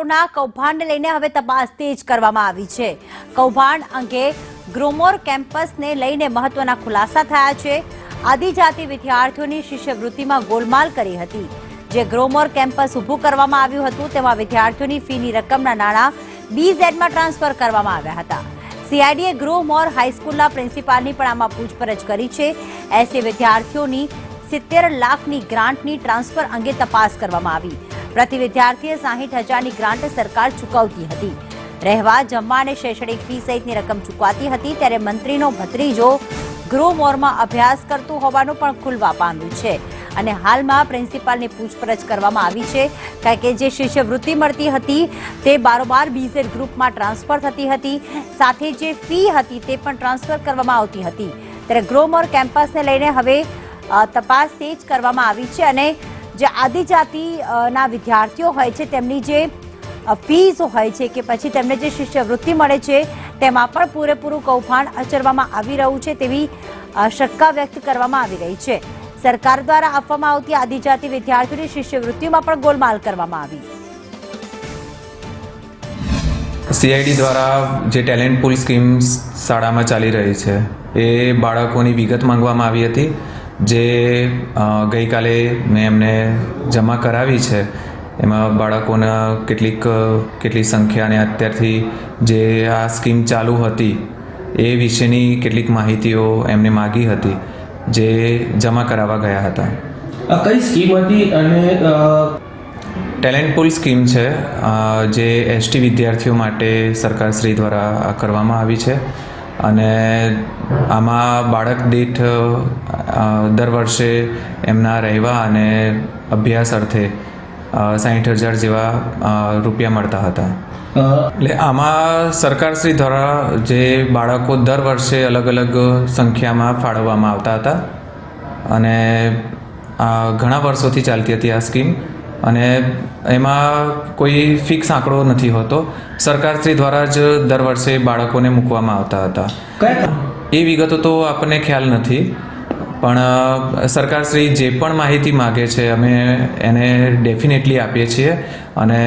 વિદ્યાર્થીઓના કૌભાંડને લઈને હવે તપાસ તેજ કરવામાં આવી છે। કૌભાંડ અંગે ગ્રોમોર કેમ્પસને લઈને મહત્વના ખુલાસા થયા છે। આદિજાતિ વિદ્યાર્થીઓની શિષ્યવૃત્તિમાં ગોલમાલ કરી હતી। જે ગ્રોમોર કેમ્પસ ઊભું કરવામાં આવ્યું હતું તેમાં વિદ્યાર્થીઓની ફીની રકમના નાણાં બીઝેડમાં ટ્રાન્સફર કરવામાં આવ્યા હતા। સીઆઈડીએ ગ્રોમોર હાઈસ્કૂલના પ્રિન્સિપાલની પણ આમાં પૂછપરછ કરી છે। 80 વિદ્યાર્થીઓની 70 લાખની ગ્રાન્ટની ટ્રાન્સફર અંગે તપાસ કરવામાં આવી। પ્રતિ વિદ્યાર્થીએ 60,000ની ગ્રાન્ટ સરકાર ચૂકવતી હતી। રહેવા, જમવા અને શૈક્ષણિક ફી સહિતની રકમ ચૂકવાતી હતી। ત્યારે મંત્રીનો ભત્રીજો ગ્રોમોરમાં અભ્યાસ કરતો હોવાનું પણ ખુલવા પામ્યું છે અને હાલમાં પ્રિન્સિપાલની પૂછપરછ કરવામાં આવી છે। કારણ કે જે શિષ્યવૃત્તિ મળતી હતી તે બારોબાર બીઝેડ ગ્રુપમાં ટ્રાન્સફર થતી હતી, સાથે જે ફી હતી તે પણ ટ્રાન્સફર કરવામાં આવતી હતી। ત્યારે ગ્રોમોર કેમ્પસને લઈને હવે તપાસ તેજ કરવામાં આવી છે અને જે આદિજાતિના વિદ્યાર્થીઓ હોય છે તેમની જે ફીસ હોય છે કે પછી તેમને જે શિષ્યવૃત્તિ મળે છે તેમાં પણ પૂરેપૂરું કૌભાંડ આચરવામાં આવી રહ્યું છે તેવી શંકા વ્યક્ત કરવામાં આવી રહી છે। સરકાર દ્વારા આપવામાં આવતી આદિજાતિ વિદ્યાર્થીઓની શિષ્યવૃત્તિમાં પણ ગોલમાલ કરવામાં આવી। સીઆઈડી દ્વારા જે ટેલેન્ટ પૂલ સ્કીમ શાળામાં ચાલી રહી છે એ બાળકોની વિગત માંગવામાં આવી હતી, જે ગઈકાલે મેં એમને જમા કરાવી છે। એમાં બાળકોના કેટલી સંખ્યા અને અત્યારથી જે આ સ્કીમ ચાલુ હતી એ વિશેની કેટલીક માહિતીઓ એમને માગી હતી, જે જમા કરાવવા ગયા હતા। કઈ સ્કીમ હતી અને ટેલેન્ટ પૂલ સ્કીમ છે, જે એસટી વિદ્યાર્થીઓ માટે સરકારશ્રી દ્વારા કરવામાં આવી છે અને આમાં બાળક દીઠ દર વર્ષે એમના રહેવા અને અભ્યાસ અર્થે 60,000 જેવા રૂપિયા મળતા હતા। એટલે આમાં સરકારશ્રી દ્વારા જે બાળકો દર વર્ષે અલગ અલગ સંખ્યામાં ફાળવવામાં આવતા હતા અને ઘણા વર્ષોથી ચાલતી હતી આ સ્કીમ અને એમાં કોઈ ફિક્સ આંકડો નથી હોતો। સરકારશ્રી દ્વારા જ દર વર્ષે બાળકોને મૂકવામાં આવતા હતા। એ વિગતો તો આપણને ખ્યાલ નથી, પણ સરકારશ્રી જે પણ માહિતી માગે છે અમે એને ડેફિનેટલી આપીએ છીએ અને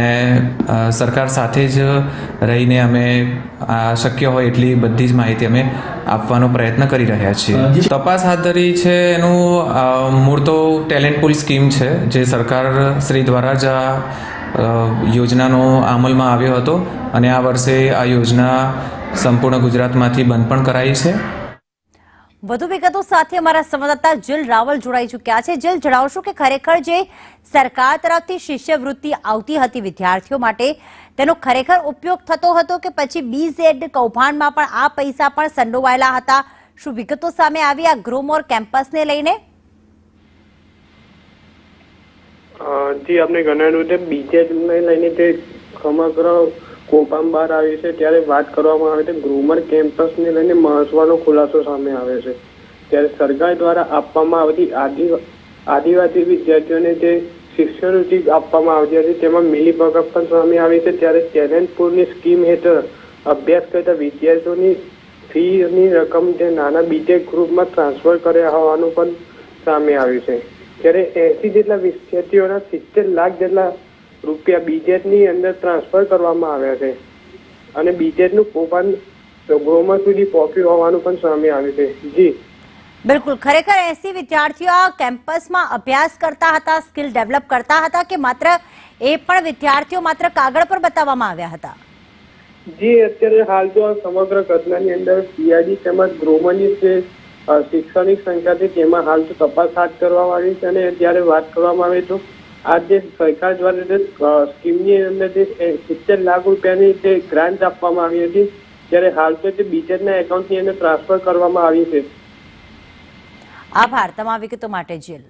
સરકાર સાથે જ રહીને અમે આ શક્ય હોય એટલી બધી જ માહિતી અમે આપવાનો પ્રયત્ન કરી રહ્યા છીએ। તપાસ હાથ ધરી છે એનું મૂળ તો ટેલેન્ટ પૂલ સ્કીમ છે, જે સરકારશ્રી દ્વારા જ આ યોજનાનો અમલમાં આવ્યો હતો અને આ વર્ષે આ યોજના સંપૂર્ણ ગુજરાતમાંથી બંધ પણ કરાઈ છે। વધુ વિગતો સાથે અમારા સંવાદદાતા જીલ રાવલ જોડાઈ ચૂક્યા છે। જીલ, જણાવશો કે ખરેખર જે સરકાર તરફથી શિષ્યવૃત્તિ આવતી હતી વિદ્યાર્થીઓ માટે તેનો ખરેખર ઉપયોગ થતો હતો કે પછી બીઝેડ કૌભાંડમાં પણ આ પૈસા પણ સંડોવાયેલા હતા? શું વિગતો સામે આવી આ ગ્રોમોર કેમ્પસને લઈને? જી, આપને જણાવ્યું તે બીજેડને લઈને તે સમગ્ર કૌભાંડ બહાર આવ્યું છે ત્યારે વાત કરવામાં આવે છે ગ્રોમોર કેમ્પસને લઈને મહત્વનો ખુલાસો સામે આવે છે। ત્યારે સરકાર દ્વારા આપવામાં આવતી આદિવાસી વિદ્યાર્થીઓને જે શિષ્યવૃત્તિ આપવામાં આવતી હતી તેમાં મિલીભગત પણ સામે આવી છે। ત્યારે ટેલેન્ટ પૂલની સ્કીમ હેઠળ અભ્યાસ કરતા વિદ્યાર્થીઓની ફીની રકમ જે નાના બીટેક ગ્રુપમાં ટ્રાન્સફર કર્યા હોવાનું પણ સામે આવ્યું છે। ત્યારે 80 જેટલા વિદ્યાર્થીઓના 70 લાખ જેટલા રૂપિયા બીજેડની અંદર ટ્રાન્સફર કરવામાં આવ્યા છે અને બીજેડનું કૌભાંડ ગ્રોમોર સુધી પહોંચ્યું હોવાનું પણ સામે આવ્યું છે। જી બિલકુલ, ખરેખર 80 વિદ્યાર્થીઓ આ કેમ્પસમાં અભ્યાસ કરતા હતા, સ્કિલ ડેવલપ કરતા હતા કે માત્ર એ પણ વિદ્યાર્થીઓ માત્ર કાગળ પર બતાવવામાં આવ્યા હતા? જી, અત્યારે હાલ તો સમગ્ર ઘટનાની અંદર સીઆઈડી તેમજ ગ્રોમોરની જે શિક્ષણિક સંખ્યા છે તેમાં હાલ તો તપાસ હાથ કરવામાં આવી છે અને ત્યારે વાત કરવામાં આવે તો આ જે સરકાર દ્વારા જે સ્કીમની અંદર જે 70 લાખ રૂપિયાની જે ગ્રાન્ટ આપવામાં આવી હતી ત્યારે હાલ તો તે બીજેડના એકાઉન્ટની અંદર ટ્રાન્સફર કરવામાં આવી છે। આભાર તમામ વિગતો માટે જીલ।